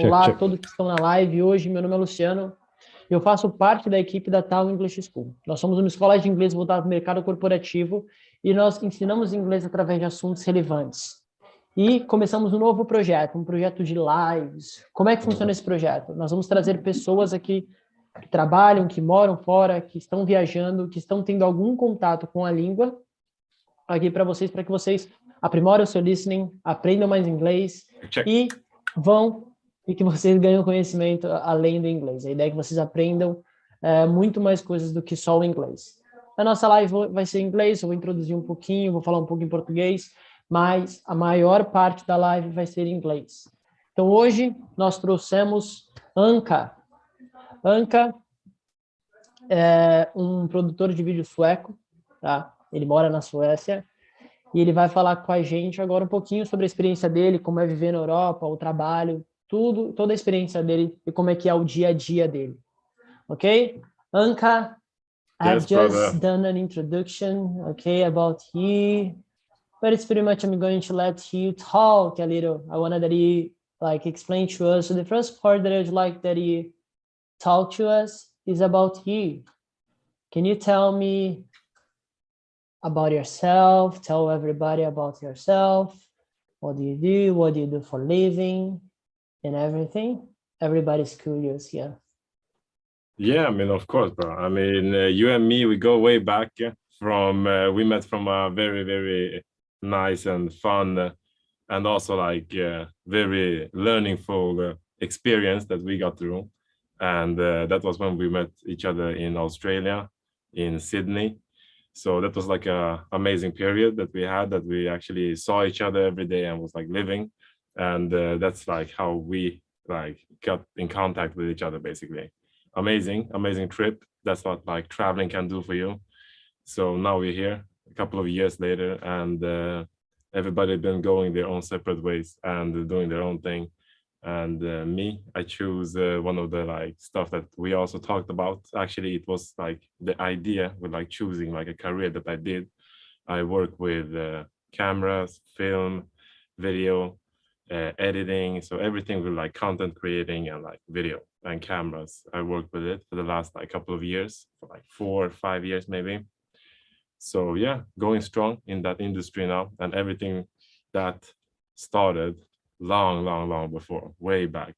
Check, Olá a check. todos que estão na live hoje. Meu nome é Luciano. Eu faço parte da equipe da Tal English School. Nós somos uma escola de inglês voltada para o mercado corporativo e nós ensinamos inglês através de assuntos relevantes. E começamos um novo projeto, um projeto de lives. Como é que funciona esse projeto? Nós vamos trazer pessoas aqui que trabalham, que moram fora, que estão viajando, que estão tendo algum contato com a língua aqui para que vocês aprimorem o seu listening, aprendam mais inglês Check. e que vocês ganhem conhecimento além do inglês. A ideia é que vocês aprendam muito mais coisas do que só o inglês. A nossa live vai ser em inglês, eu vou introduzir um pouquinho, vou falar um pouco em português, mas a maior parte da live vai ser em inglês. Então, hoje, nós trouxemos Anka. Anka é um produtor de vídeo sueco, tá? Ele mora na Suécia, e ele vai falar com a gente agora um pouquinho sobre a experiência dele, como é viver na Europa, o trabalho, tudo, toda a experiência dele e como é que é o dia a dia dele. Ok? Anka, I've just done an introduction, okay, about you, but it's pretty much I'm going to let you talk a little. I wanted that you explain to us. So the first part that I'd like that you talk to us is about you. Can you tell me about yourself? Tell everybody about yourself. What do you do? What do you do for a living? And everything. Everybody's curious here. Yeah, I mean, of course, bro. I mean, you and me, we go way back from, we met from a very, very nice and fun and also very learningful experience that we got through. And that was when we met each other in Australia, in Sydney. So that was like a amazing period that we had, that we actually saw each other every day and was like living. And that's like how we got in contact with each other, basically. Amazing trip. That's what like traveling can do for you. So now we're here a couple of years later, and everybody been going their own separate ways and doing their own thing. And me, I choose one of the stuff that we also talked about. Actually, it was like the idea with choosing a career that I did. I work with cameras, film, video, editing, so everything with content creating and video and cameras. I worked with it for the last couple of years, for 4 or 5 years maybe. So yeah, going strong in that industry now, and everything that started long before, way back,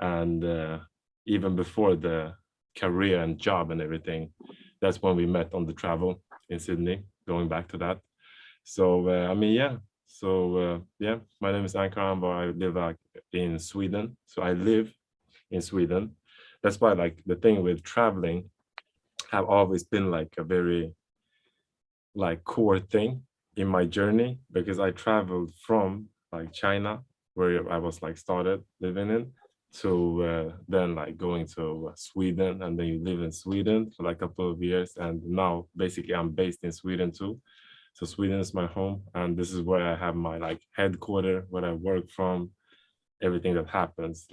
and even before the career and job and everything. That's when we met on the travel in Sydney, going back to that. So I mean, yeah. So yeah, my name is Anka Anwar. I live in Sweden. So I live in Sweden. That's why the thing with traveling have always been a very core thing in my journey, because I traveled from China, where I was started living in, to then going to Sweden, and then you live in Sweden for a couple of years, and now basically I'm based in Sweden too. So Sweden is my home, and this is where I have my headquarters, where I work from. Everything that happens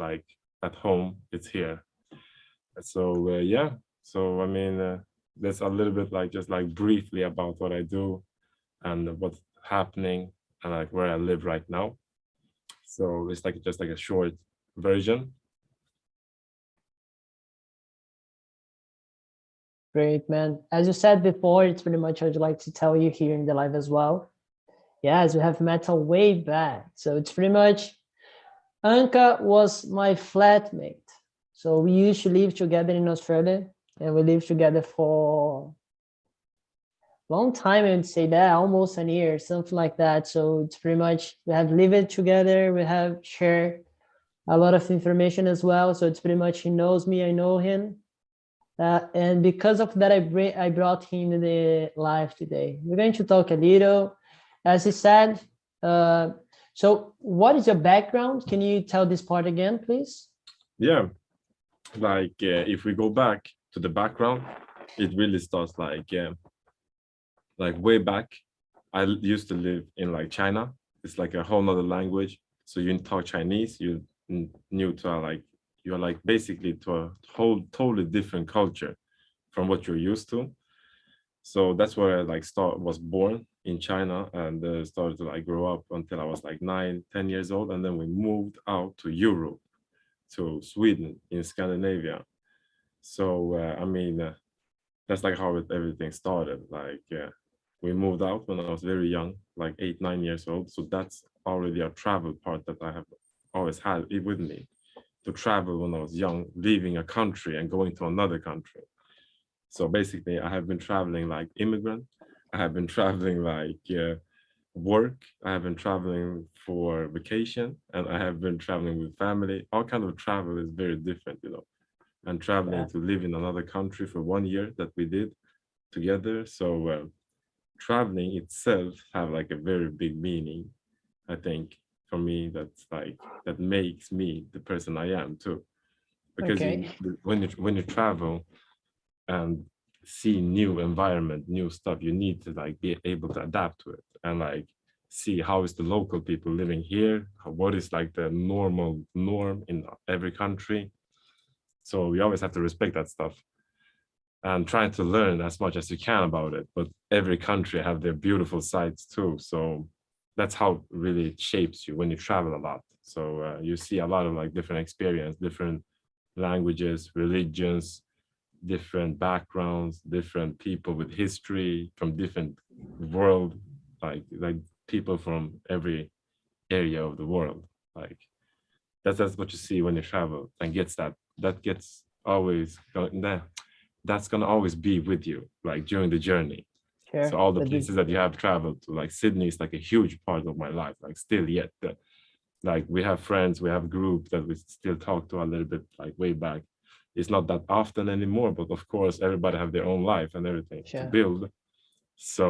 at home, it's here. So yeah, so I mean, that's a little bit just briefly about what I do and what's happening and where I live right now. So it's just a short version. Great, man. As you said before, it's pretty much what I'd like to tell you here in the live as well. Yes, we have met way back. So it's pretty much, Anka was my flatmate. So we used to live together in Australia, and we lived together for a long time, I would say that, almost a year, something like that. So it's pretty much, we have lived together, we have shared a lot of information as well. So it's pretty much, he knows me, I know him. And because of that, I brought him in the live today. We're going to talk a little, as he said. So what is your background? Can you tell this part again, please? Yeah, if we go back to the background, it really starts way back. I used to live in China. It's a whole nother language. So you talk Chinese, you new to you're basically to a whole totally different culture from what you're used to. So that's where I was born in China, and started to grow up until I was 9, 10 years old, and then we moved out to Europe. to Sweden in Scandinavia. So I mean, that's like how everything started. Like we moved out when I was very young, like 8, 9 years old. So that's already a travel part that I have always had it with me, to travel when I was young, leaving a country and going to another country. So basically, I have been traveling like immigrant. I have been traveling like work. I have been traveling for vacation, and I have been traveling with family. All kind of travel is very different, you know. And Yeah. traveling to live in another country for 1 year that we did together. So traveling itself have like a very big meaning, I think, for me. That's like that makes me the person I am too. Because Okay. when you travel and see new environment, new stuff, you need to like be able to adapt to it and like see how is the local people living here, what is like the normal norm in every country. So we always have to respect that stuff and try to learn as much as you can about it. But every country have their beautiful sides too. So that's how really it shapes you when you travel a lot. So you see a lot of like different experience, different languages, religions, different backgrounds, different people with history from different world, like people from every area of the world. Like that's what you see when you travel, and gets always that's gonna always be with you, like during the journey. So Sure. all the But places that you have traveled to, like Sydney is like a huge part of my life, like still yet. Like we have friends, we have group that we still talk to a little bit, like way back. It's not that often anymore, but of course everybody have their own life and everything to sure. build. So,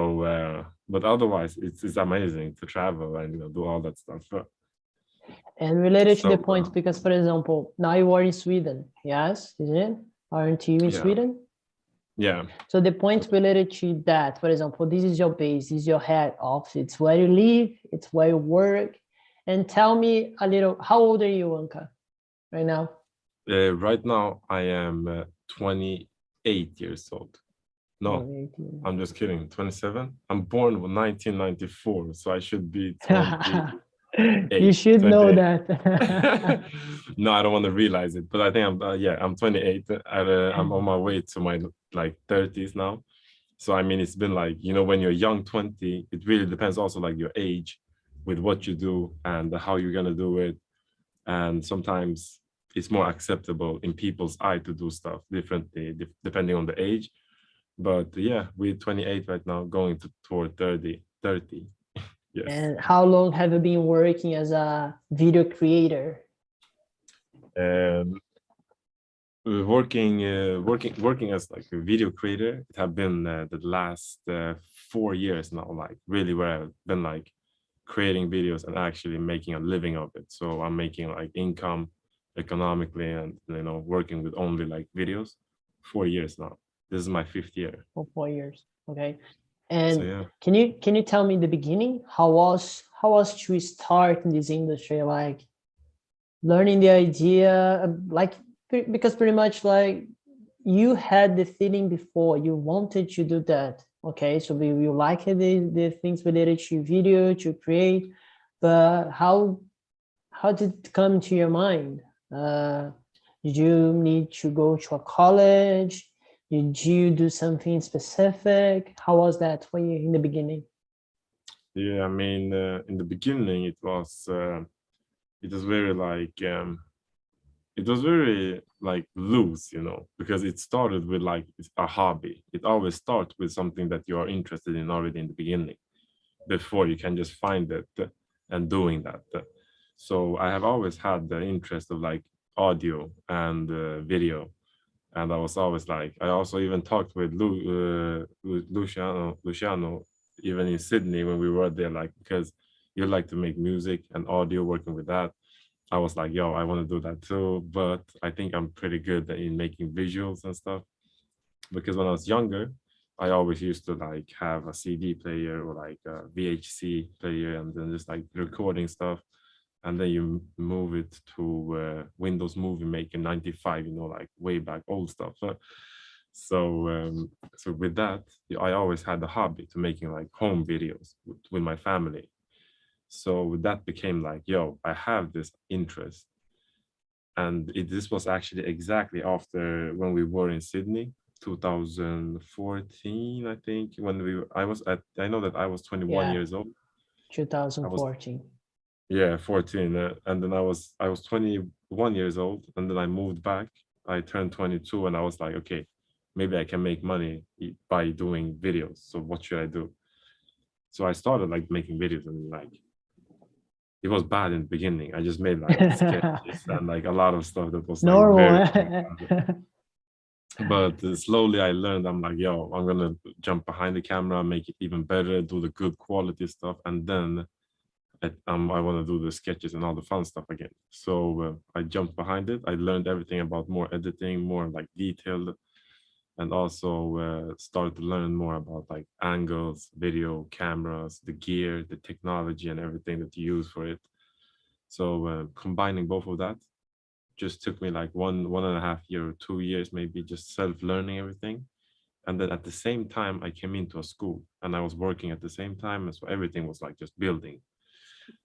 but otherwise, it's amazing to travel and do all that stuff. And related to the So point, because for example, now you are in Sweden, yes, isn't it? Aren't you in yeah, Sweden? yeah. So the point related to that, for example, this is your base, this is your head office, it's where you live, it's where you work. And tell me a little, how old are you, Anka, right now? Right now, I am 28 years old. No, I'm just kidding. 27. I'm born in 1994, so I should be 28. You should know 28. that. No, I don't want to realize it, but I think I'm 28. I'm on my way to my like 30s now. So I mean, it's been like, when you're young, 20, it really depends also like your age with what you do and how you're gonna do it. And sometimes it's more acceptable in people's eye to do stuff differently depending on the age. But yeah, we're 28 right now, going toward 30. 30. Yes. And how long have you been working as a video creator? Um, working as like a video creator, it have been the last 4 years now, like really where I've been like creating videos and actually making a living of it. So I'm making like income economically and working with only like videos. 4 years now. This is my fifth year. For 4 years. Okay. So And yeah. can you tell me the beginning? How was to start in this industry? Like learning the idea, because pretty much like you had the feeling before you wanted to do that. Okay, so you like the things related to video to create, but how did it come to your mind? Did you need to go to a college? Did you do something specific? How was that for you in the beginning? Yeah, I mean, in the beginning, it was very like it was very like loose, because it started with like it's a hobby. It always starts with something that you are interested in already in the beginning, before you can just find it and doing that. So I have always had the interest of like audio and video, and I was always like, I also even talked with Luciano, even in Sydney when we were there, like because you like to make music and audio, working with that. I was like, yo, I want to do that too, but I think I'm pretty good in making visuals and stuff. Because when I was younger, I always used to like have a CD player or like a VHC player and then just like recording stuff. And then you move it to Windows Movie Maker 95, like way back old stuff. So with that, I always had the hobby to making like home videos with my family. So that became like, yo, I have this interest. and this was actually exactly after when we were in Sydney, 2014, I think. When I know that I was 21 Yeah, years old. I was 2014. Yeah, 14, and then I was 21 years old, and then I moved back. I turned 22, and I was like, okay, maybe I can make money by doing videos. So what should I do? So I started like making videos, and like it was bad in the beginning. I just made like sketches and like a lot of stuff that was like very, Normal. very bad. But slowly I learned. I'm like, yo, I'm gonna jump behind the camera, make it even better, do the good quality stuff, and then I want to do the sketches and all the fun stuff again. So I jumped behind it. I learned everything about more editing, more like detailed, and also started to learn more about like angles, video, cameras, the gear, the technology, and everything that you use for it. So combining both of that just took me like 1.5 year or 2 years, maybe just self-learning everything. And then at the same time, I came into a school and I was working at the same time. And so everything was like just building.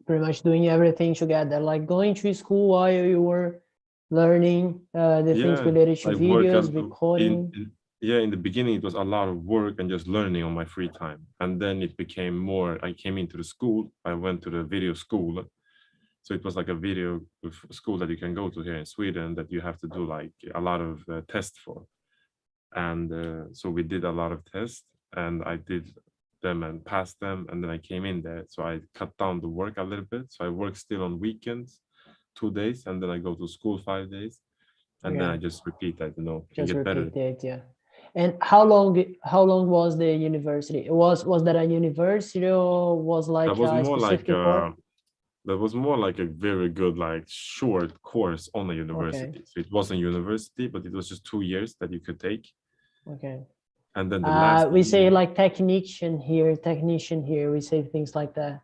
Pretty much doing everything together, like going to school while you were learning the things Yeah, related to I work videos, in, recording. in yeah, in the beginning it was a lot of work and just learning on my free time. And then it became more, I came into the school, I went to the video school. So it was like a video school that you can go to here in Sweden that you have to do like a lot of tests for. And so we did a lot of tests and I did them and passed them. And then I came in there. So I cut down the work a little bit. So I work still on weekends, 2 days, and then I go to school 5 days. And then Yeah, I just repeat that, and just get repeat better. the idea. And how long was the university? Was that a university or was That like was a more like specific course? a very good like short course on a Okay, university. So it wasn't university, but it was just 2 years that you could take. okay. And then the last We say year, like technician here. We say things like that.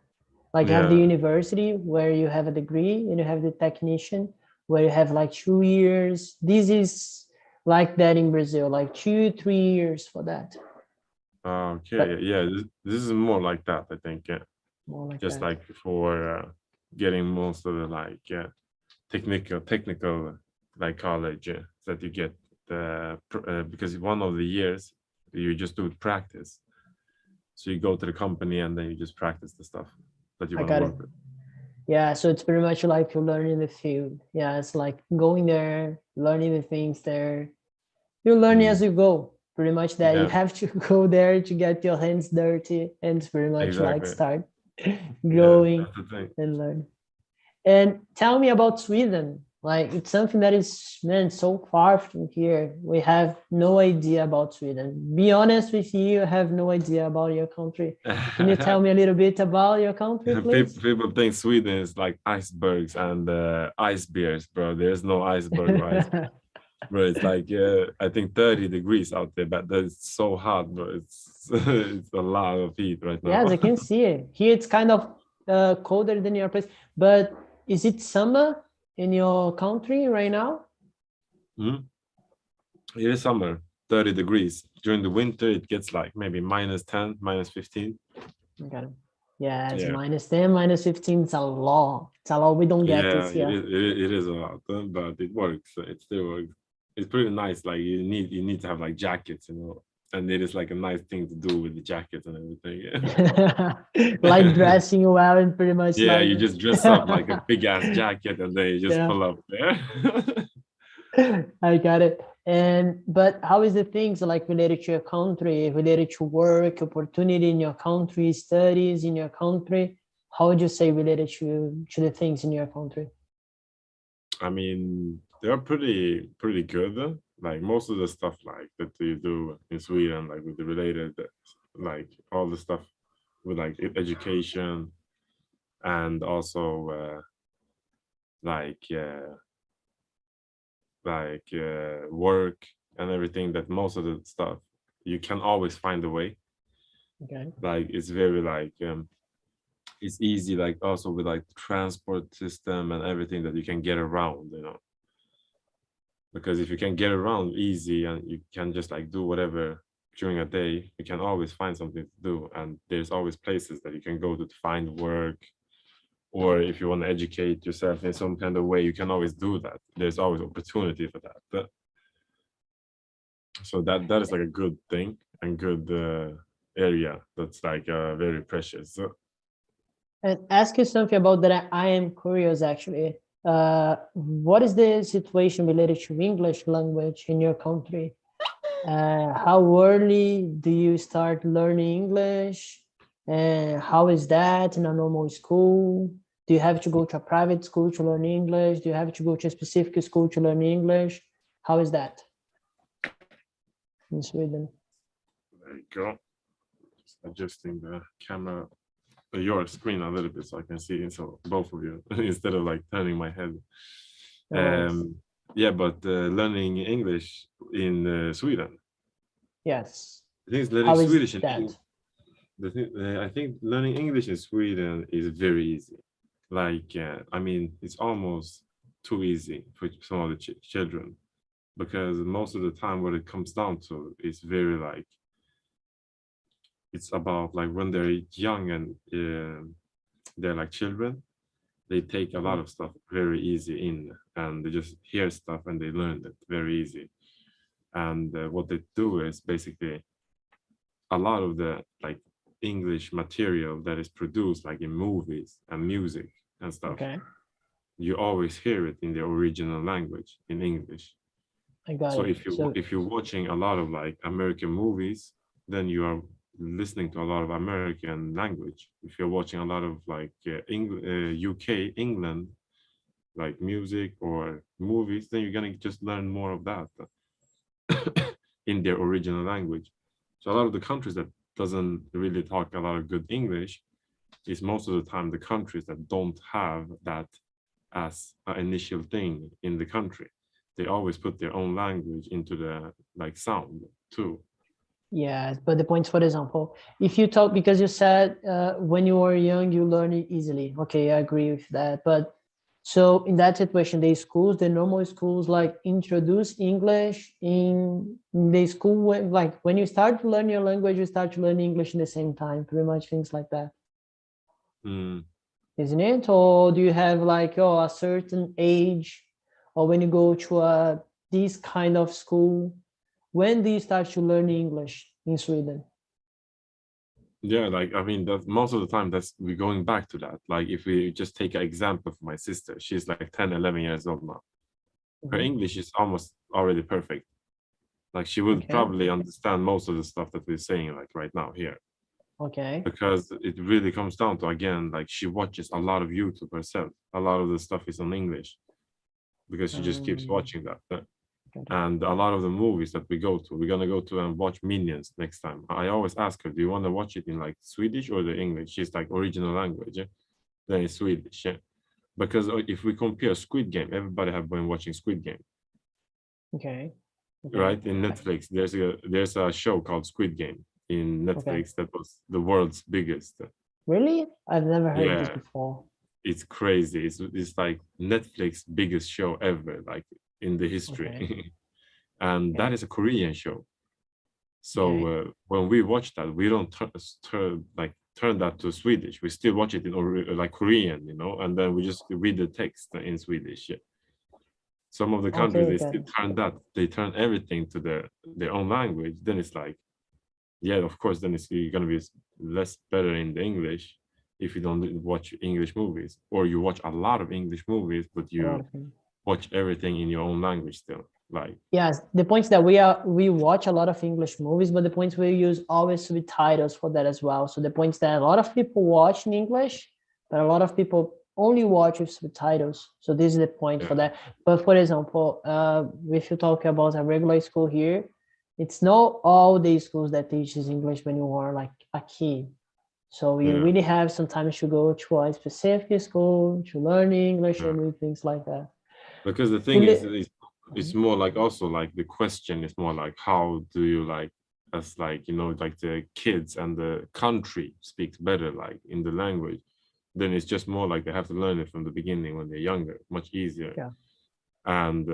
Like you have the yeah, university where you have a degree and you have the technician where you have like 2 years. This is like that in Brazil, like 2 3 years for that, okay, but yeah, this is more like that, I think. Yeah. more like Just that. like for getting most of the like technical like college that you get because one of the years you just do practice. So you go to the company and then you just practice the stuff that you I want to got it. work with. Yeah, so it's pretty much like you learning the field. Yeah, it's like going there, learning the things there. You're learning Mm, as you go. Pretty much that you yeah, have to go there to get your hands dirty and it's pretty much like exactly. start Yeah, growing that's the thing. and learn. And tell me about Sweden. Like it's something that is, man, so far from here. We have no idea about Sweden. Be honest with you, I have no idea about your country. Can you tell me a little bit about your country, please? People think Sweden is like icebergs and ice beers, bro. There's no iceberg or ice, bro. It's like I think 30 degrees out there, but that's so hot, bro. It's it's a lot of heat right Yes, now. I can see it. Here it's kind of colder than your place. But is it summer in your country right now? Mhm. It is summer, 30 degrees. During the winter, it gets like maybe -10, -15. Okay. Yeah, it's Yeah. -10, -15. It's a lot. It's a lot. We don't get Yeah, this here. it is a lot, but it works. It still works. It's pretty nice. Like you need to have like jackets, and it is like a nice thing to do with the jackets and everything. Like Yeah. dressing well and pretty much Yeah, like you just dress up like a big ass jacket and then you just yeah. pull up there. I got it. And but how is the things like related to your country, related to work, opportunity in your country, studies in your country? How would you say related to the things in your country? I mean, they're pretty good. Like most of the stuff like that you do in Sweden, like with the related, like all the stuff with like education and also like work and everything. That most of the stuff you can always find a way. Okay. Like it's very like it's easy. Like also with like transport system and everything that you can get around. Because if you can get around easy and you can just like do whatever during a day, you can always find something to do, and there's always places that you can go to find work or if you want to educate yourself in some kind of way, you can always do that. There's always opportunity for that. So that is like a good thing and good area that's like very precious. So, And ask you something about that. I am curious actually. What is the situation related to English language in your country? How early do you start learning English? And how is that in a normal school? Do you have to go to a private school to learn English? Do you have to go to a specific school to learn English? How is that in Sweden? there you go. Just adjusting the camera, your screen a little bit so I can see so both of you instead of like turning my head. No worries. Yeah, but learning English in Sweden. Yes. I think learning How is Swedish in that? I think learning English in Sweden is very easy. Like, I mean, it's almost too easy for some of the children because most of the time, what it comes down to is very like it's about like when they're young and they're like children, they take a lot Mhm. of stuff very easy in and they just hear stuff and they learn it very easy. And what they do is basically a lot of the like English material that is produced like in movies and music and stuff, Okay, you always hear it in the original language in English. I got So it. So if you're watching a lot of like American movies, then you are listening to a lot of American language. If you're watching a lot of like UK, England, like music or movies, then you're gonna just learn more of that in their original language. So a lot of the countries that doesn't really talk a lot of good English is most of the time the countries that don't have that as an initial thing in the country. They always put their own language into the like sound too. yeah, but the points, for example, if you talk, because you said when you were young, you learn it easily. Okay, I agree with that. But so in that situation, the schools, the normal schools, like introduce English in the school, like when you start to learn your language, you start to learn English in the same time, pretty much things like that, Mm. isn't it? Or do you have like a certain age, or when you go to a this kind of school, when do you start to learn English in Sweden? Yeah, like I mean, that most of the time that's we're going back to that. Like if we just take an example for my sister, she's like 10, 11 years old now. Her Mhm. English is almost already perfect. Like she would Okay. probably understand most of the stuff that we're saying like right now here. Okay. Because it really comes down to again, like she watches a lot of YouTube herself. A lot of the stuff is on English because she just keeps Um, watching that. got it. And a lot of the movies that we go to, we're gonna go to and watch Minions next time. I always ask her, do you want to watch it in like Swedish or the English? She's like original language, yeah? Then it's Swedish, yeah. Because if we compare Squid Game, everybody have been watching Squid Game, Okay. Okay. right? In Netflix, there's a show called Squid Game in Okay. Netflix that was the world's biggest. Really? I've never heard this Yeah, before. it's crazy. It's like Netflix biggest show ever, like in the Okay. history. And that Okay. is a Korean show. So Okay. when we watch that, we don't turn that to Swedish. We still watch it in like Korean, you know, and then we just read the text in Swedish. Yeah. Some of the countries Okay. they Got still it. turn that. They turn everything to their own language. Then it's like, yeah, of course, then it's gonna be less better in the English if you don't watch English movies, or you watch a lot of English movies, but A lot you of things. watch everything in your own language still. Like, Yes, the points that we watch a lot of English movies, but the points we use always subtitles for that as well. So the points that a lot of people watch in English, but a lot of people only watch with subtitles. So this is the point for yeah, that. But for example, if you talk about a regular school here, it's not all the schools that teaches English when you are like a kid. So you yeah, really have sometimes to go to a specific school to learn English yeah. and do things like that. Because the thing is, Really, it's more like also like the question is more like how do you like as like you know like the kids and the country speaks better like in the language, then it's just more like they have to learn it from the beginning when they're younger, much easier. yeah. And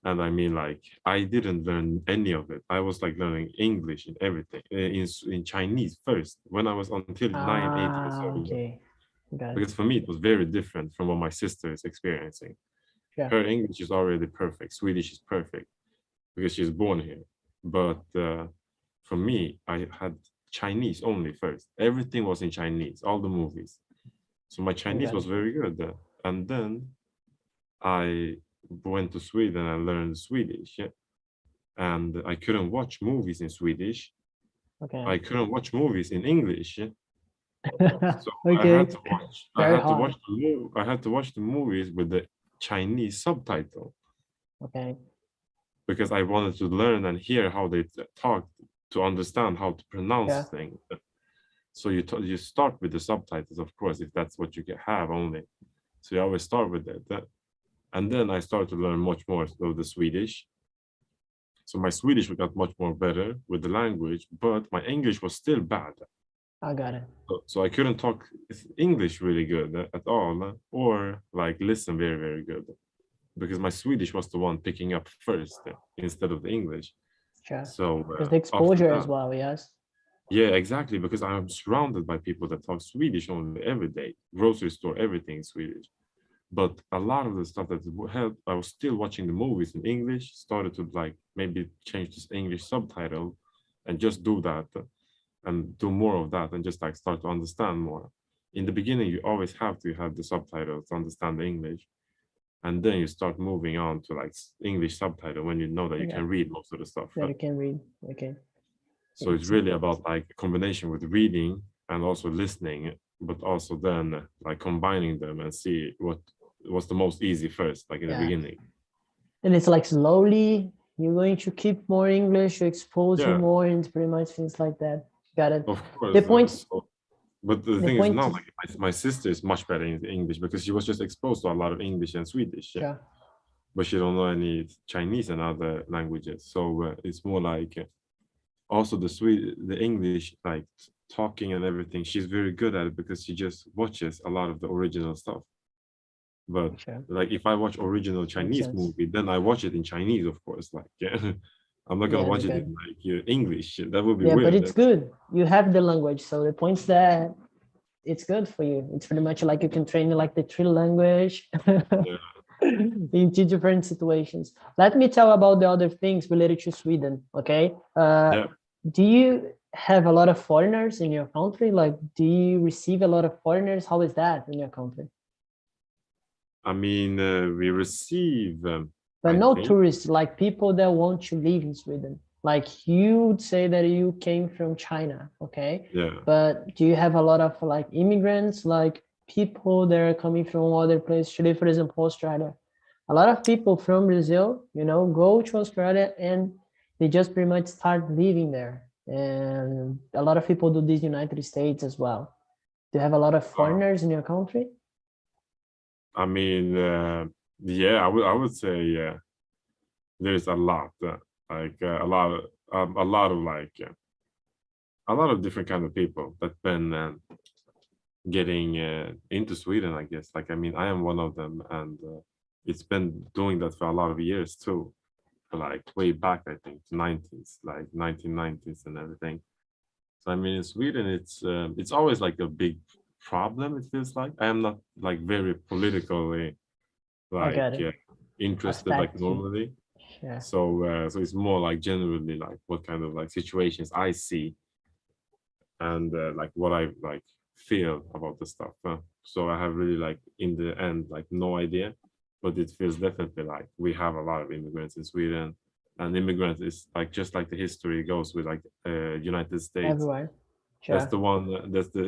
and I mean like I didn't learn any of it. I was like learning English in everything in Chinese first when I was until 9, 8 years Ah, old. okay. Got it. because for me it was very different from what my sister is experiencing. Yeah. Her English is already perfect. Swedish is perfect because she's born here. But for me, I had Chinese only first. Everything was in Chinese, all the movies. So my Chinese Got was it. very good. And then I went to Sweden and learned Swedish. Yeah. And I couldn't watch movies in Swedish. Okay. I couldn't watch movies in English. Yeah. So Okay. I Very had to hard. watch I had to watch the movies with the Chinese subtitle Okay. because I wanted to learn and hear how they talk to understand how to pronounce Yeah. things. So you start with the subtitles, of course, if that's what you can have only. So you always start with that. And then I started to learn much more of the Swedish. So my Swedish got much more better with the language, but my English was still bad. I got it. So I couldn't talk English really good at all, or like listen very, very good, because my Swedish was the one picking up first instead of the English. Sure. So Because the after exposure as that, well, yes. yeah, exactly, because I'm surrounded by people that talk Swedish only every day. Grocery store, everything is Swedish. But a lot of the stuff that helped, I was still watching the movies in English, started to like maybe change this English subtitle and just do that and do more of that and just like start to understand more. In the beginning, you always have to have the subtitles to understand the English. And then you start moving on to like English subtitle when you know that you Yeah. can read most of the stuff. That you can read. Okay. So it's really about like a combination with reading and also listening, but also then like combining them and see what was the most easy first, like in the Yeah. beginning. And it's like slowly you're going to keep more English, you expose you Yeah, more, and pretty much things like that. Got it. of The course. point, But the the thing is point now, is, like my sister is much better in English because she was just exposed to a lot of English and Swedish, yeah, but she don't know any Chinese and other languages. So it's more like also the English, like talking and everything. She's very good at it because she just watches a lot of the original stuff. But sure. like if I watch original Makes Chinese sense. movie, then I watch it in Chinese, of course. Like yeah, I'm not gonna Yeah, watch it okay. in like English. That would be Yeah, but weird. it's good. You have the language. So the point's that it's good for you. It's pretty much like you can train like the three language Yeah, in two different situations. Let me tell about the other things related to Sweden. Okay. yeah. Do you have a lot of foreigners in your country? Like, do you receive a lot of foreigners? How is that in your country? I mean, we receive, But I no think, tourists, like people that want to live in Sweden. Like you would say that you came from China, okay? yeah. But do you have a lot of like immigrants, like people that are coming from other places to live, for example, Australia? A lot of people from Brazil, go to Australia and they just pretty much start living there. And a lot of people do this in the United States as well. Do you have a lot of Uh, foreigners in your country? I mean, yeah, I would say yeah. There's a lot, like a lot of like a lot of different kind of people that been getting into Sweden, I guess. Like, I mean, I am one of them, and it's been doing that for a lot of years too. Like way back, I think, 90s, like 1990s and everything. So I mean, in Sweden, it's always like a big problem. It feels like I am not like very politically I like got it. interested like Aspect. normally. Yeah. So it's more like generally like what kind of like situations I see and like what I like feel about the stuff. So I have really like in the end like no idea, but it feels definitely like we have a lot of immigrants in Sweden, and immigrants is like just like the history goes with like United States. Everywhere. That's Sure. the one. That's the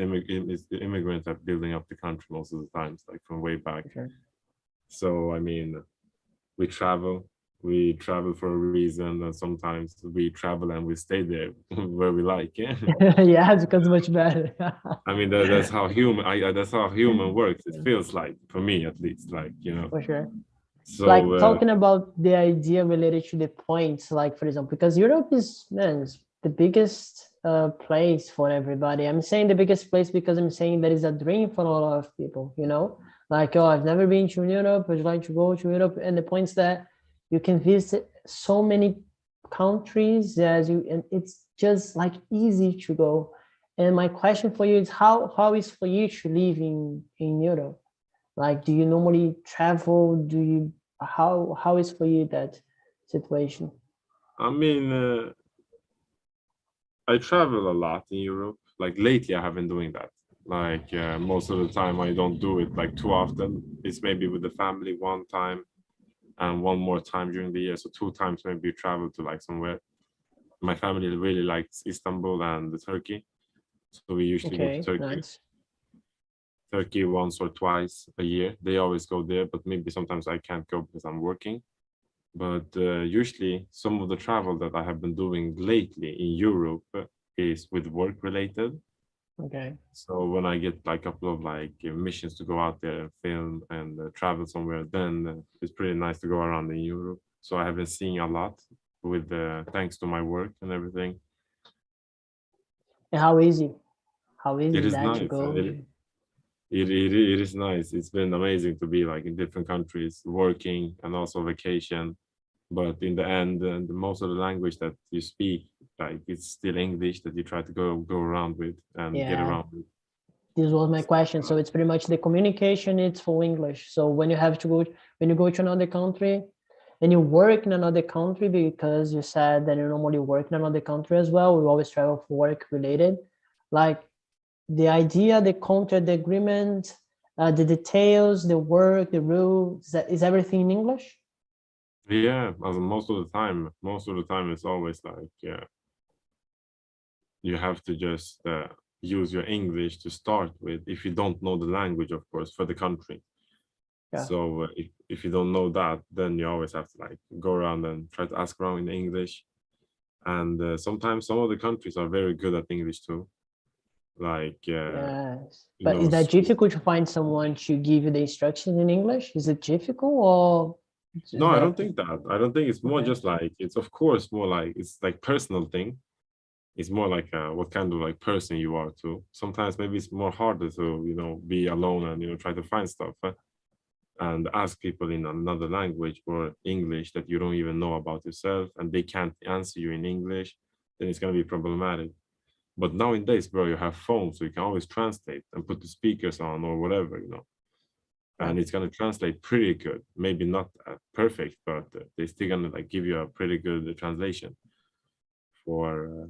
immigrants that building up the country most of the times, like from way back. Sure. So I mean, we travel. We travel for a reason, and sometimes we travel and we stay there where we like. Yeah. Yeah, it becomes much better. I mean, that's how human. That's how human works. It feels like for me, at least, like you know. For sure. So Like talking about the idea related to the points, like for example, because Europe is, man, is the biggest place for everybody. I'm saying the biggest place because I'm saying that is a dream for a lot of people. Like, oh, I've never been to Europe, I'd like to go to Europe. And the points that you can visit so many countries and it's just like easy to go. And my question for you is how is for you to live in Europe? Like, do you normally travel? Do you how is for you that situation? I mean, I travel a lot in Europe. Like lately, I have been doing that. Like most of the time, I don't do it like too often. It's maybe with the family one time and one more time during the year. So two times maybe you travel to like somewhere. My family really likes Istanbul and Turkey. So we usually go to Okay, Turkey. nice. Turkey once or twice a year. They always go there, but maybe sometimes I can't go because I'm working. But usually, some of the travel that I have been doing lately in Europe is with work related. Okay. So when I get like a couple of like missions to go out there and film and travel somewhere, then it's pretty nice to go around in Europe. So I have been seeing a lot with thanks to my work and everything. And how easy It is is that to nice. go? It is nice. It's been amazing to be like in different countries, working and also vacation. But in the end, the most of the language that you speak, like it's still English that you try to go around with and get Yeah, around with. this was my question. So it's pretty much the communication, it's for English. So when you have to go, when you go to another country and you work in another country, because you said that you normally work in another country as well, we always travel for work related. Like the idea, the contract, the agreement, the details, the work, the rules, is everything in English? Yeah, as most of the time it's always like you have to just use your English to start with if you don't know the language, of course, for the country. Yeah. So if you don't know that, then you always have to like go around and try to ask around in English. And sometimes some of the countries are very good at English too. Like Yes. you But know, is that difficult to find someone to give you the instructions in English? Is it difficult or no, is I that don't think that. I don't think it's more okay? just like it's of course more like it's like personal thing. It's more like what kind of like person you are too. Sometimes maybe it's more harder to be alone and try to find stuff and ask people in another language or English that you don't even know about yourself and they can't answer you in English. Then it's gonna be problematic. But nowadays, bro, you have phones, so you can always translate and put the speakers on or whatever. Yeah. And it's gonna translate pretty good. Maybe not perfect, but they're still gonna like give you a pretty good translation for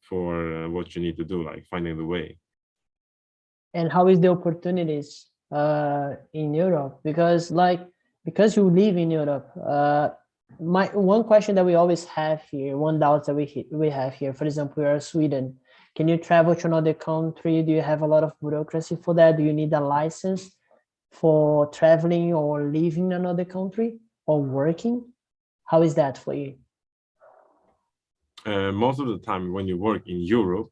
for what you need to do, like finding the way. And how is the opportunities in Europe? Because you live in Europe, my one question that we always have here, one doubt that we have here, for example, we are Sweden. Can you travel to another country? Do you have a lot of bureaucracy for that? Do you need a license for traveling or living in another country or working? How is that for you? Most of the time, when you work in Europe,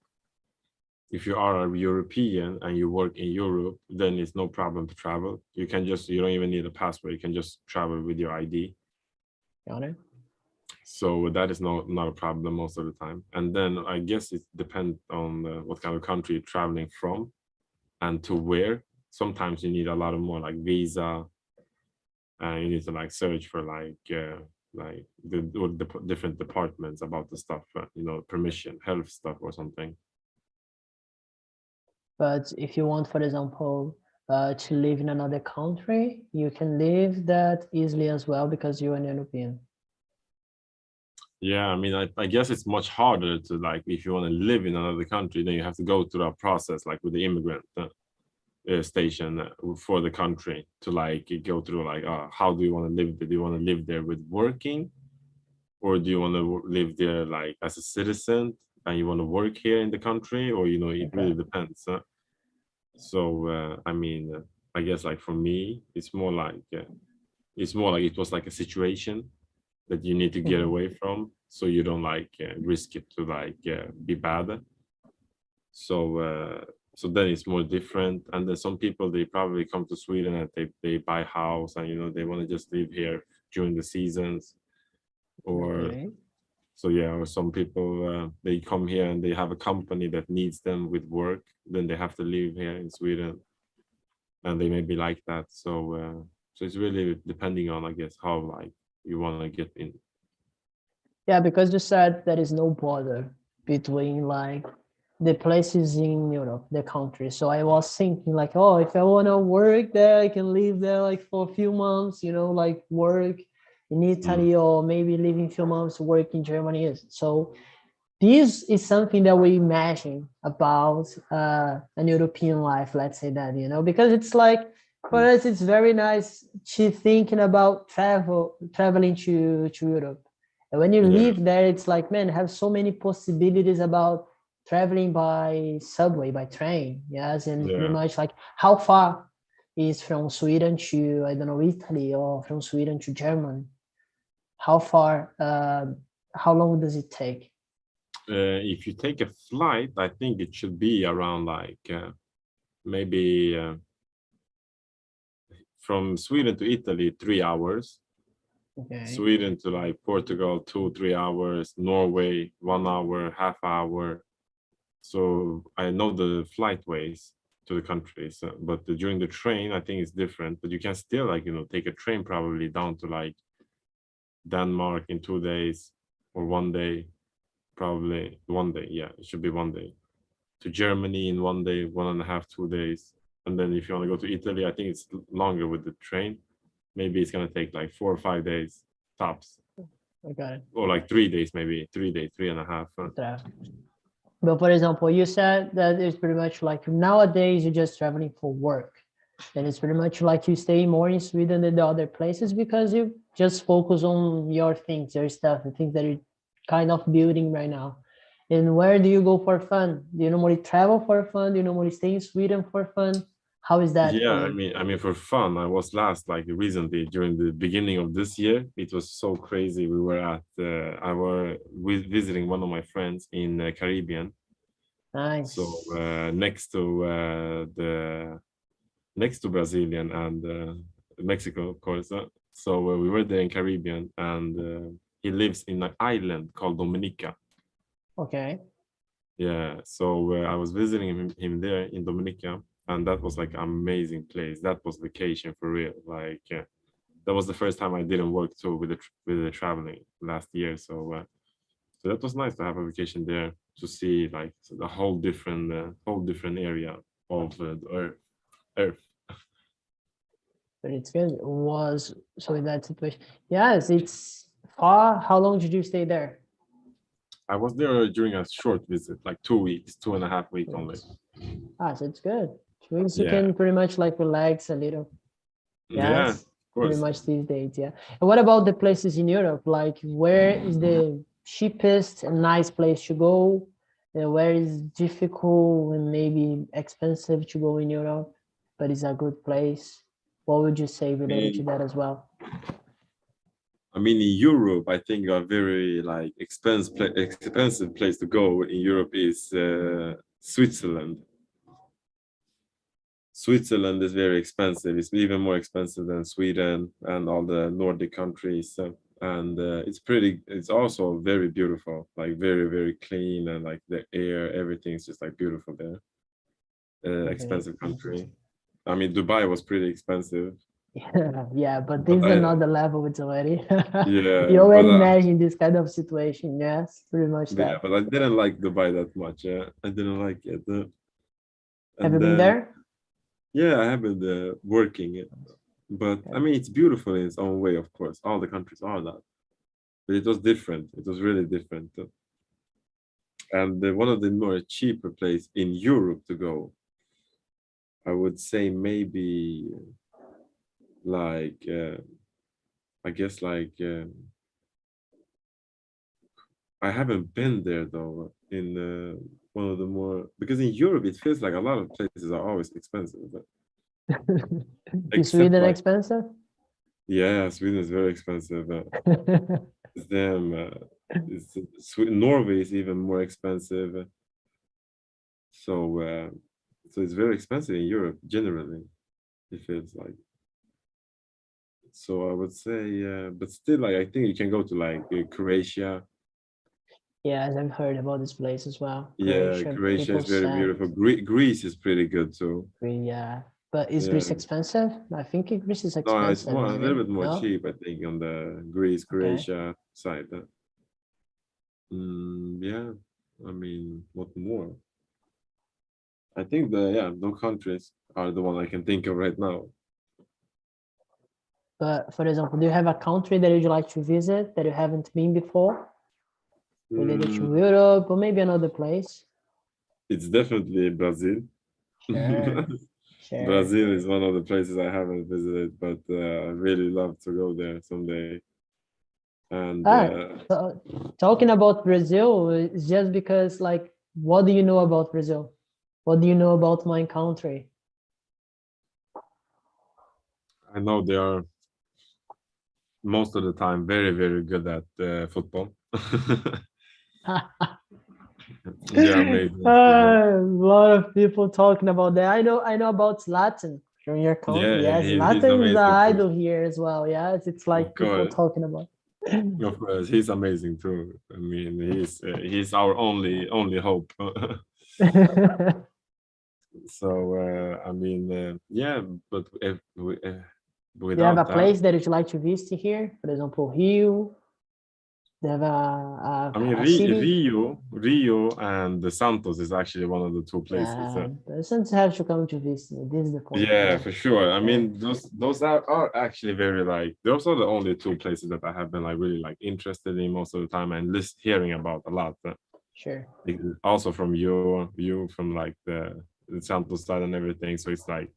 if you are a European and you work in Europe, then it's no problem to travel. You don't even need a passport. You can just travel with your ID. Got it? So that is not a problem most of the time. And then I guess it depends on what kind of country you're traveling from and to where. Sometimes you need a lot of more like visa, and you need to like search for like the different departments about the stuff, permission, health stuff or something. But if you want, for example, to live in another country, you can live that easily as well because you're an European. Yeah, I mean, I guess it's much harder to like if you want to live in another country, then you have to go through a process like with the immigrant station for the country to like go through like how do you want to live there? Do you want to live there with working, or do you want to live there like as a citizen and you want to work here in the country, or it Okay. really depends. So I mean, I guess like for me, it's more like it was like a situation that you need to get Mhm. away from, so you don't like risk it to like be bad. So so then it's more different. And then some people they probably come to Sweden and they buy house and they want to just live here during the seasons, or Okay. so yeah, or some people they come here and they have a company that needs them with work, then they have to live here in Sweden, and they maybe like that. So so it's really depending on I guess how like you want to get in. Yeah, because you said there is no border between like the places in Europe, the country. So I was thinking like, oh, if I want to work there, I can live there like for a few months, like work in Mm. Italy, or maybe living a few months, work in Germany. So this is something that we imagine about an European life, let's say that, because it's like, for Mm. us, it's very nice to thinking about traveling to Europe. And when you Yeah, live there, it's like, man, have so many possibilities about traveling by subway, by train. Yes. And pretty yeah. much like how far is from Sweden to, I don't know, Italy, or from Sweden to Germany? How far, how long does it take? If you take a flight, I think it should be around like maybe from Sweden to Italy, 3 hours. Okay. Sweden to like Portugal, 2, 3 hours. Norway, 1 hour, half hour. So I know the flight ways to the countries, but during the train, I think it's different. But you can still like take a train probably down to like Denmark in 2 days or one day, probably one day. Yeah, it should be one day. To Germany in one day, 1.5, 2 days. And then if you want to go to Italy, I think it's longer with the train. Maybe it's gonna take like 4 or 5 days tops, I got it. or like 3 days, maybe 3 days, 3.5. Yeah. But for example, you said that it's pretty much like nowadays you're just traveling for work. And it's pretty much like you stay more in Sweden than the other places because you just focus on your things, your stuff, the things that you're kind of building right now. And where do you go for fun? Do you normally travel for fun? Do you normally stay in Sweden for fun? How is that Yeah, for I you? mean, I mean, for fun, I was last like recently during the beginning of this year. It was so crazy. We were at, I were visiting one of my friends in Caribbean. So Nice. next to Brazilian and Mexico, of course. So we were there in Caribbean, and he lives in an island called Dominica. Okay. Yeah, so I was visiting him there in Dominica, and that was like amazing place. That was vacation for real. Like that was the first time I didn't work too with the traveling last year. So that was nice to have a vacation there to see like the whole different area of the Earth. But it's good. Was so in that situation. Yes, it's far. How long did you stay there? I was there during a short visit, like 2 weeks, 2.5 weeks only. Ah, so it's good. Which means you Yeah, can pretty much like relax a little. yeah, of Yes, pretty course. much these days, yeah. And what about the places in Europe? Like, where is the cheapest and nice place to go? And where is difficult and maybe expensive to go in Europe, but it's a good place? What would you say I related to mean, that as well? I mean, in Europe, I think a very like expensive place to go in Europe is Switzerland. Switzerland is very expensive. It's even more expensive than Sweden and all the Nordic countries. And it's also very beautiful, like very, very clean, and like the air, everything's just like beautiful there. Okay. Expensive country. I mean, Dubai was pretty expensive, Yeah, yeah, but but this is another level. It's already you yeah, already imagine this kind of situation. Yes, pretty much yeah, that. but I didn't like Dubai that much. I didn't like it. Have you And been then, there? yeah, I have been working it, but I Okay. mean, it's beautiful in its own way, of course. All the countries are that, but it was different. It was really different. And one of the more cheaper place in Europe to go, I would say maybe like, I guess like, I haven't been there though in one of the more, because in Europe it feels like a lot of places are always expensive, but Is except Sweden like, expensive? yeah, Sweden is very expensive. It's them. Norway is even more expensive. So so it's very expensive in Europe generally. It feels like. So I would say, but still, like I think you can go to like Croatia. Yes, I've heard about this place as well. Yeah, Croatia, Croatia people is very said, beautiful. Greece is pretty good too. yeah. But is Yeah, Greece expensive? I think Greece is no, it's expensive, more a isn't little it? bit more No? cheap, I think, on the Greece Okay. Croatia side. Yeah, I mean, what more? I think those countries are the one I can think of right now. But for example, do you have a country that you'd like to visit that you haven't been before, related to Mm, Europe or maybe another place? it's definitely Brazil. Sure, sure. Brazil is one of the places I haven't visited, but I really love to go there someday. And Ah, so talking about Brazil is just because, like, what do you know about Brazil? What do you know about my country? I know they are most of the time very, very good at football. Yeah, amazing. A lot of people talking about that. I know about Latin from your country. Yeah, Yes, he's Latin is an amazing too. idol here as well. Yes, it's Of like people course, talking about. of course, he's amazing too. I mean, he's our only hope. So I mean, yeah, but if Do you have a without that, place that you'd like to visit here? For example, Rio. Do you have I mean, a city? Rio, and the Santos is actually one of the two places. Persons have to come to visit. This is the point. Yeah, Yeah, for sure. I sure, mean, those are actually very like those are the only two places that I have been like really like interested in most of the time and hearing about a lot. sure. Also from you from like the Santos side and everything. So it's like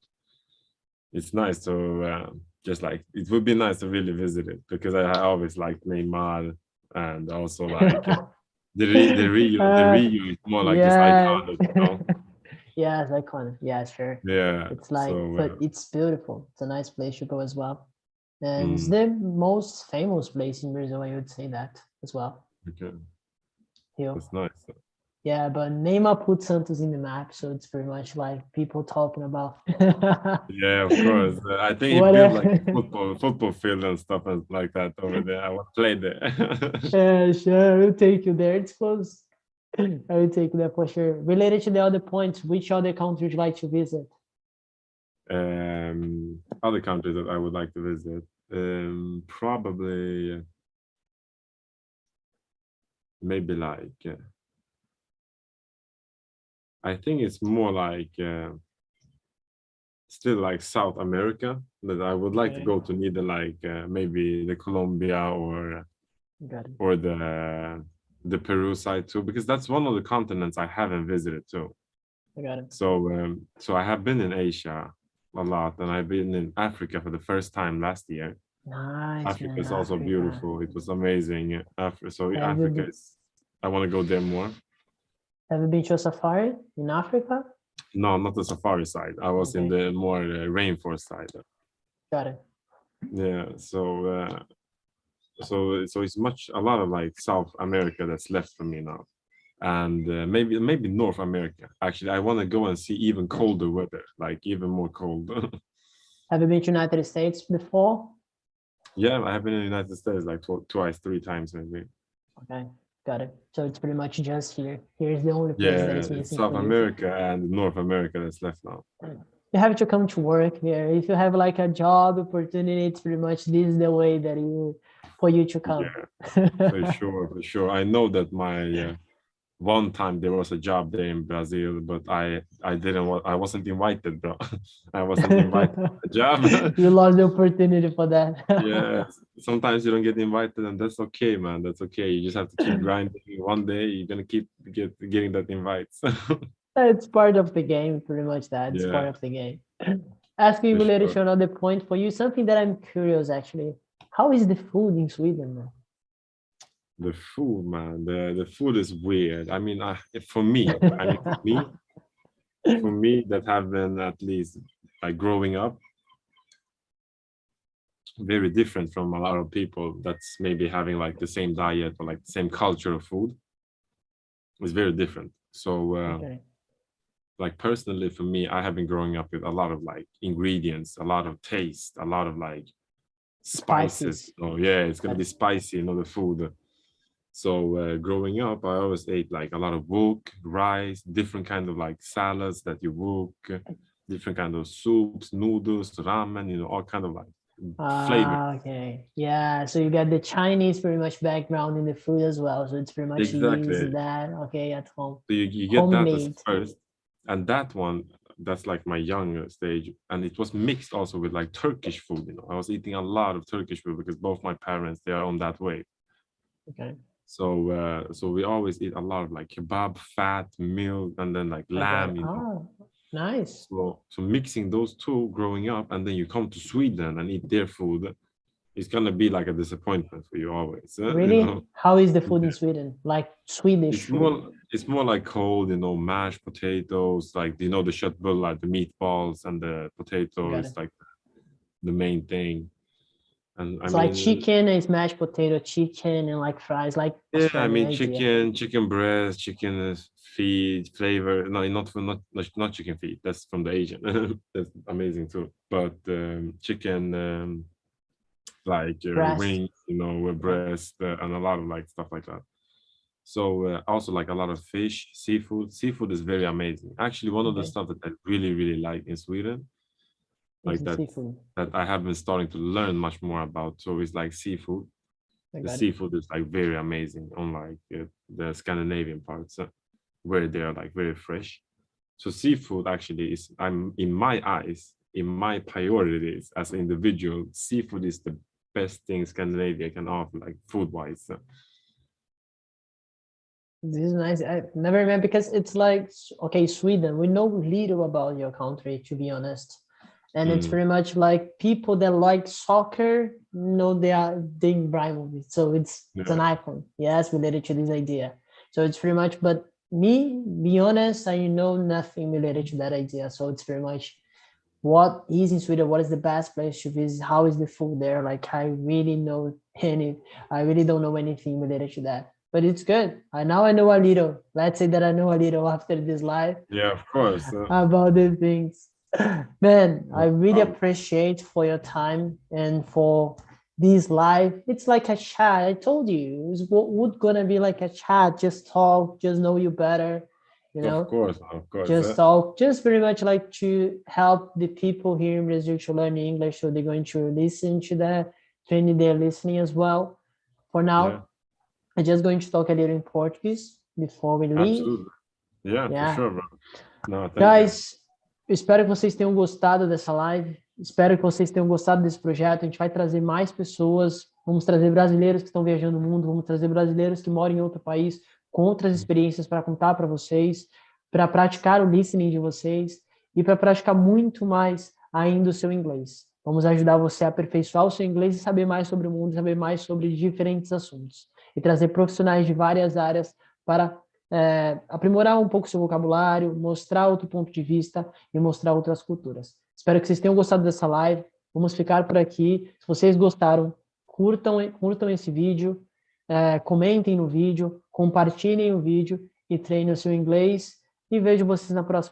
it's nice to just like it would be nice to really visit it because I always liked Neymar and also like the uh, Rio is more like just yeah. iconic, you know. Yes, iconic. Yeah, sure. Yeah. It's like, So but it's beautiful. It's a nice place to go as well. And it's mm, the most famous place in Brazil, I would say that as well. okay, Rio. that's nice. Yeah, but Neymar put Santos in the map, so it's pretty much like people talking about Yeah, of course. I think he built like a whatever. football field and stuff like that over there. I would play there. Yeah, sure. We'll take you there. It's close. I will take that for sure. Related to the other points, which other country would you like to visit? Other countries that I would like to visit, probably maybe like I think it's more like still like South America that I would like to Okay, go to neither like maybe the Colombia got it. or the Peru side too because that's one of the continents I haven't visited too. I got it. So I have been in Asia a lot, and I've been in Africa for the first time last year. Nice, Africa man. is also Africa. beautiful. It was amazing. So Have you Africa been, is. I want to go there more. have you been to a safari in Africa? No, not the safari side. I was in Okay, the more rainforest side. got it. Yeah. So it's a lot of like South America that's left for me now, and maybe North America. Actually, I want to go and see even colder weather, like even more cold. Have you been to United States before? Yeah, I have been in the United States like twice, three times maybe. Okay, got it. So it's pretty much just here. Here's the only place that Yeah, is it's missing South for you. America and North America that's left now. You have to come to work here. If you have like a job opportunity, it's pretty much this is the way that you for you to come. Yeah, for sure, for sure. I know that my one time there was a job there in Brazil, but I didn't want I wasn't invited, bro. I wasn't invited to the job. You lost the opportunity for that. Yeah, sometimes you don't get invited, and that's okay, man. That's okay. You just have to keep grinding. One day you're gonna keep getting that invite. It's part of the game, pretty much that. It's part Yeah, of the game. Asking for related sure. to another point for you, something that I'm curious actually. How is the food in Sweden, man? The food, man. The food is weird. I mean, for me, I mean, for me that have been at least like growing up very different from a lot of people that's maybe having like the same diet or like the same culture of food is very different. So Okay. like personally for me, I have been growing up with a lot of like ingredients, a lot of taste, a lot of like spices. Spices. Oh yeah, it's gonna be That's spicy, the food. So growing up, I always ate like a lot of wok, rice, different kind of like salads that you wok, different kind of soups, noodles, ramen, all kind of like flavor. okay. Yeah. So you got the Chinese pretty much background in the food as well. So it's pretty much you use Exactly. that. Okay, at home. So you get that as Homemade. first. and that one, that's like my younger stage, and it was mixed also with like Turkish food. I was eating a lot of Turkish food because both my parents, they are on that way. Okay. So we always eat a lot of like kebab, fat, milk, and then like Okay. lamb. Ah, nice. So mixing those two growing up, and then you come to Sweden and eat their food, it's gonna be like a disappointment for you always. Really? How is the food in Yeah. Sweden? Like Swedish It's food? more like cold, mashed potatoes, like the köttbullar, like the meatballs and the potato Got is it. like the main thing. And I It's like mean, chicken and mashed potato, chicken and like fries, like yeah, I Australian mean idea. chicken breast, chicken feet flavor. No, not chicken feet. That's from the Asian. That's amazing too. But chicken, like Breast. wings, with Okay. breast, and a lot of like stuff like that. So also like a lot of fish, seafood. Seafood is very amazing. Actually, one of the Okay. stuff that I really really like in Sweden, It's like the seafood. that I have been starting to learn much more about. So it's like seafood. I The got it. seafood is like very amazing, unlike the Scandinavian parts, where they are like very fresh. So seafood actually is, I'm in my eyes, in my priorities as an individual, seafood is the best thing Scandinavia can offer, like food wise. This is nice. I never remember because it's like, okay, Sweden, we know little about your country, to be honest. And it's Mm, very much like people that like soccer know they are the Ibrahimovic. So it's an yeah, icon, yes, related to this idea. So it's very much, but me, be honest, I know nothing related to that idea. So it's very much what is in Sweden, what is the best place to visit, how is the food there? Like I really don't know anything related to that. But it's good. I know a little. Let's say that I know a little after this live yeah, of course. about these things. Man, I No really problem. appreciate for your time and for this live. It's like a chat. I told you, it was would gonna be like a chat. Just talk, just know you better, you Of know, course, of course. just talk, just very much like to help the people here in Brazil to learn English. So they're going to listen to that, training their listening as well. For Yeah, now, I'm just going to talk a little in Portuguese before we leave. absolutely. Yeah, for Yeah. sure, bro. No, thank you. Guys, eu espero que vocês tenham gostado dessa live. Espero que vocês tenham gostado desse projeto. A gente vai trazer mais pessoas. Vamos trazer brasileiros que estão viajando o mundo. Vamos trazer brasileiros que moram em outro país com outras experiências para contar para vocês, para praticar o listening de vocês e para praticar muito mais ainda o seu inglês. Vamos ajudar você a aperfeiçoar o seu inglês e saber mais sobre o mundo, saber mais sobre diferentes assuntos. E trazer profissionais de várias áreas para aprimorar um pouco o seu vocabulário, mostrar outro ponto de vista e mostrar outras culturas. Espero que vocês tenham gostado dessa live. Vamos ficar por aqui. Se vocês gostaram, curtam esse vídeo, comentem no vídeo, compartilhem o vídeo e treinem o seu inglês. E vejo vocês na próxima.